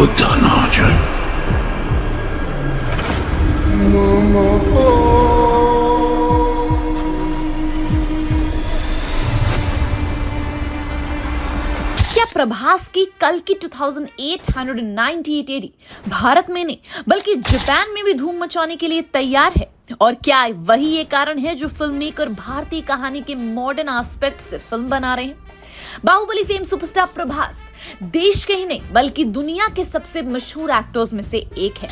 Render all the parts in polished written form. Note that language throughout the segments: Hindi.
धनाजन। क्या प्रभास की कल की 2898 एडी भारत में नहीं बल्कि जापान में भी धूम मचाने के लिए तैयार है? और क्या वही ये कारण है जो फिल्म मेकर भारतीय कहानी के मॉडर्न एस्पेक्ट से फिल्म बना रहे हैं? बाहुबली फेम सुपरस्टार प्रभास देश के ही नहीं बल्कि दुनिया के सबसे मशहूर एक्टर्स में से एक है।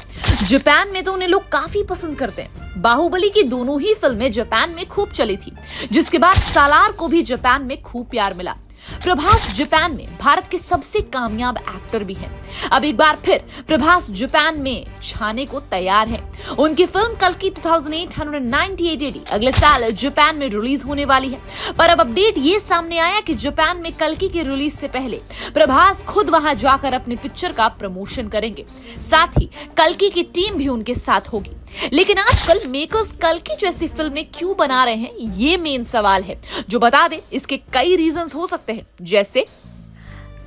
जापान में तो उन्हें लोग काफी पसंद करते हैं। बाहुबली की दोनों ही फिल्में जापान में खूब चली थी, जिसके बाद सालार को भी जापान में खूब प्यार मिला। प्रभास जापान में भारत के सबसे कामयाब एक्टर भी हैं। अब एक बार फिर प्रभास जापान में छाने को तैयार हैं। उनकी फिल्म कल की 2898 एडी अगले साल जापान में रिलीज होने वाली है। पर अब अपडेट ये सामने आया कि जापान में कल्कि के रिलीज से पहले प्रभास खुद वहां जाकर अपने पिक्चर का प्रमोशन करेंगे। साथ ही कल्कि की टीम भी उनके साथ होगी। लेकिन आजकल मेकर्स कल्कि जैसी फिल्में क्यों बना रहे हैं, ये मेन सवाल है। जो बता दे, इसके कई रीजंस हो सकते हैं, जैसे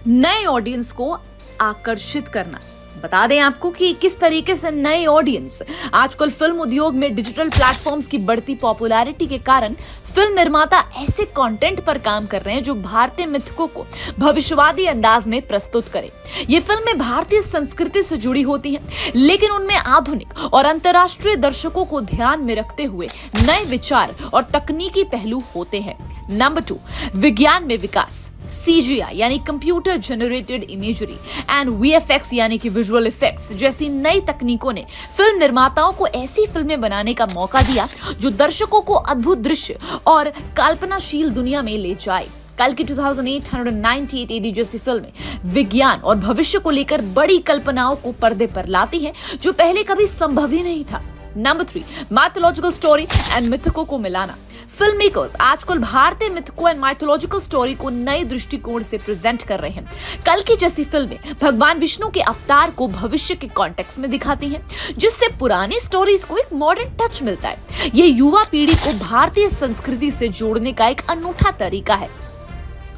नए ऑडियंस को आकर्षित करना। बता दें आपको कि किस तरीके से नए ऑडियंस आजकल फिल्म उद्योग में डिजिटल प्लेटफॉर्म्स की बढ़ती पॉपुलैरिटी के कारण फिल्म निर्माता ऐसे कंटेंट पर काम कर रहे हैं जो भारतीय मिथकों को भविष्यवादी अंदाज में प्रस्तुत करे। ये फिल्में भारतीय संस्कृति से जुड़ी होती हैं, लेकिन उनमें आधुनिक और अंतर्राष्ट्रीय दर्शकों को ध्यान में रखते हुए नए विचार और तकनीकी पहलू होते हैं। नंबर 2, विज्ञान में विकास। CGI यानी computer generated imagery and VFX यानी कि विजुअल इफेक्ट्स जैसी नई तकनीकों ने फिल्म निर्माताओं को ऐसी फिल्में बनाने का मौका दिया जो दर्शकों को अद्भुत दृश्य और कल्पनाशील दुनिया में ले जाए। कल की 2898 एडी जैसी फिल्में विज्ञान और भविष्य को लेकर बड़ी कल्पनाओं को पर्दे पर लाती हैं जो पहले कभी संभव ही नहीं था। नंबर 3, माइथोलॉजिकल स्टोरी एंड मिथकों को मिलाना। फिल्म मेकर्स आजकल भारतीय मिथकों एंड माइथोलॉजिकल स्टोरी को नए दृष्टिकोण से प्रेजेंट कर रहे हैं। कल्कि जैसी फिल्में भगवान विष्णु के अवतार को भविष्य के कॉन्टेक्स्ट में दिखाती हैं, जिससे पुरानी स्टोरीज को एक मॉडर्न टच मिलता है। ये युवा पीढ़ी को भारतीय संस्कृति से जोड़ने का एक अनूठा तरीका है।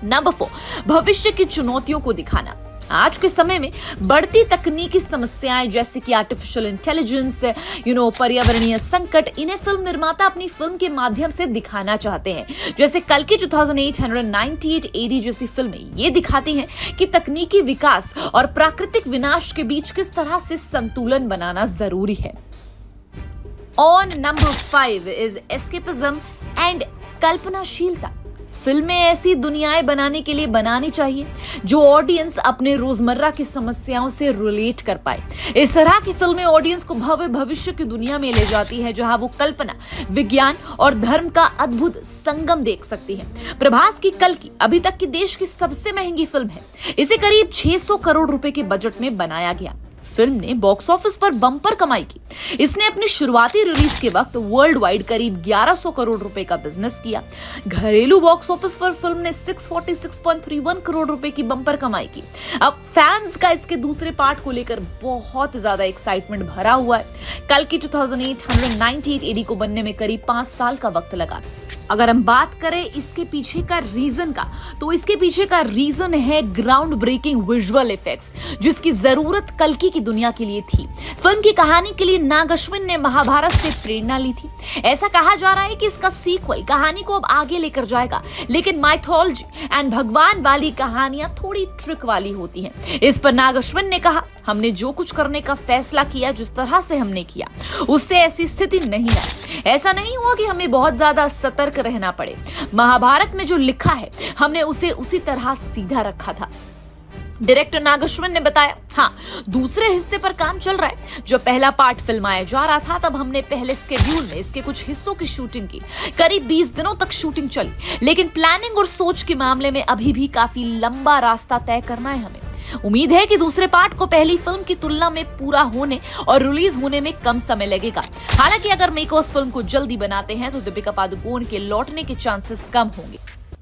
नंबर 4, भविष्य की चुनौतियों को दिखाना। आज के समय में बढ़ती तकनीकी समस्याएं जैसे कि आर्टिफिशियल इंटेलिजेंस, पर्यावरणीय संकट, इन्हें फिल्म निर्माता अपनी फिल्म के माध्यम से दिखाना चाहते हैं। जैसे कल की 2898 एडी जैसी फिल्में ये दिखाती हैं कि तकनीकी विकास और प्राकृतिक विनाश के बीच किस तरह से संतुलन बनाना जरूरी है। On number 5 is escapism and कल्पनाशीलता। फिल्में ऐसी दुनियाएं बनाने के लिए बनानी चाहिए जो ऑडियंस अपने रोजमर्रा की समस्याओं से रिलेट कर पाए। इस तरह की फिल्में ऑडियंस को भव्य भविष्य की दुनिया में ले जाती है जहां वो कल्पना, विज्ञान और धर्म का अद्भुत संगम देख सकती है। प्रभास की कल्कि अभी तक की देश की सबसे महंगी फिल्म है। इसे करीब 600 करोड़ रुपए के बजट में बनाया गया। फिल्म ने बॉक्स ऑफिस पर बम्पर कमाई की। इसने अपनी शुरुआती रिलीज के वक्त वर्ल्ड वाइड करीब 1100 करोड़ रुपए का बिजनेस किया। घरेलू बॉक्स ऑफिस पर फिल्म ने 646.31 करोड़ रुपए की बम्पर कमाई की। अब फैंस का इसके दूसरे पार्ट को लेकर बहुत ज्यादा एक्साइटमेंट भरा हुआ है। कल की 2898 एडी को बनने में करीब 5 साल का वक्त लगा। अगर हम बात करें इसके पीछे का रीजन का, तो इसके पीछे का रीजन है ग्राउंड ब्रेकिंग विजुअल इफेक्ट्स, जिसकी जरूरत कल्कि की दुनिया के लिए थी। फिल्म की कहानी के लिए नाग अश्विन ने महाभारत से प्रेरणा ली थी। ऐसा कहा जा रहा है कि इसका सीक्वल कहानी को अब आगे लेकर जाएगा, लेकिन माइथोलॉजी एंड भगवान वाली कहानियां थोड़ी ट्रिक वाली होती हैं। इस पर नाग अश्विन ने कहा, हमने जो कुछ करने का फैसला किया, जिस तरह से हमने किया, उससे ऐसी स्थिति नहीं आई। ऐसा नहीं हुआ कि हमें बहुत ज्यादा सतर्क रहना पड़े। महाभारत में जो लिखा है हमने उसे उसी तरह सीधा रखा था। डायरेक्टर नाग अश्विन ने बताया, हाँ, दूसरे हिस्से पर काम चल रहा है। जो पहला पार्ट फिल्माया जा रहा था, तब हमने पहले स्केड्यूल में इसके कुछ हिस्सों की शूटिंग की। करीब 20 दिनों तक शूटिंग चली, लेकिन प्लानिंग और सोच के मामले में अभी भी काफी लंबा रास्ता तय करना है हमें। उम्मीद है कि दूसरे पार्ट को पहली फिल्म की तुलना में पूरा होने और रिलीज होने में कम समय लगेगा। हालांकि अगर मेकर्स फिल्म को जल्दी बनाते हैं तो दीपिका पादुकोण के लौटने के चांसेस कम होंगे।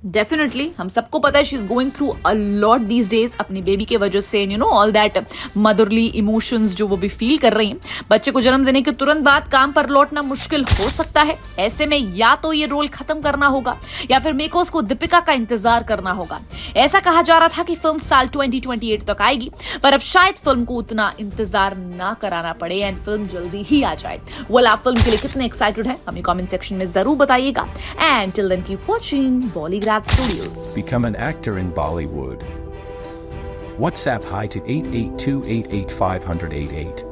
डेफिनेटली हम सबको पता है she is going through a lot these days अपनी बेबी के वजह से, you know, all that motherly emotions जो वो भी फील कर रही हैं। बच्चे को जन्म देने के तुरंत बाद काम पर लौटना मुश्किल हो सकता है। ऐसे में या तो ये रोल खत्म करना होगा या फिर मेकर्स को दीपिका का इंतजार करना होगा। ऐसा कहा जा रहा था कि फिल्म साल 2028 तक आएगी, पर अब शायद फिल्म को उतना इंतजार ना कराना पड़े एंड फिल्म जल्दी ही आ जाए। वेल, आप फिल्म के लिए कितने एक्साइटेड है हमें कमेंट सेक्शन में जरूर बताइएगा। And till then keep watching Bollygrad studios. Become an actor in Bollywood. WhatsApp hi to 8828850088.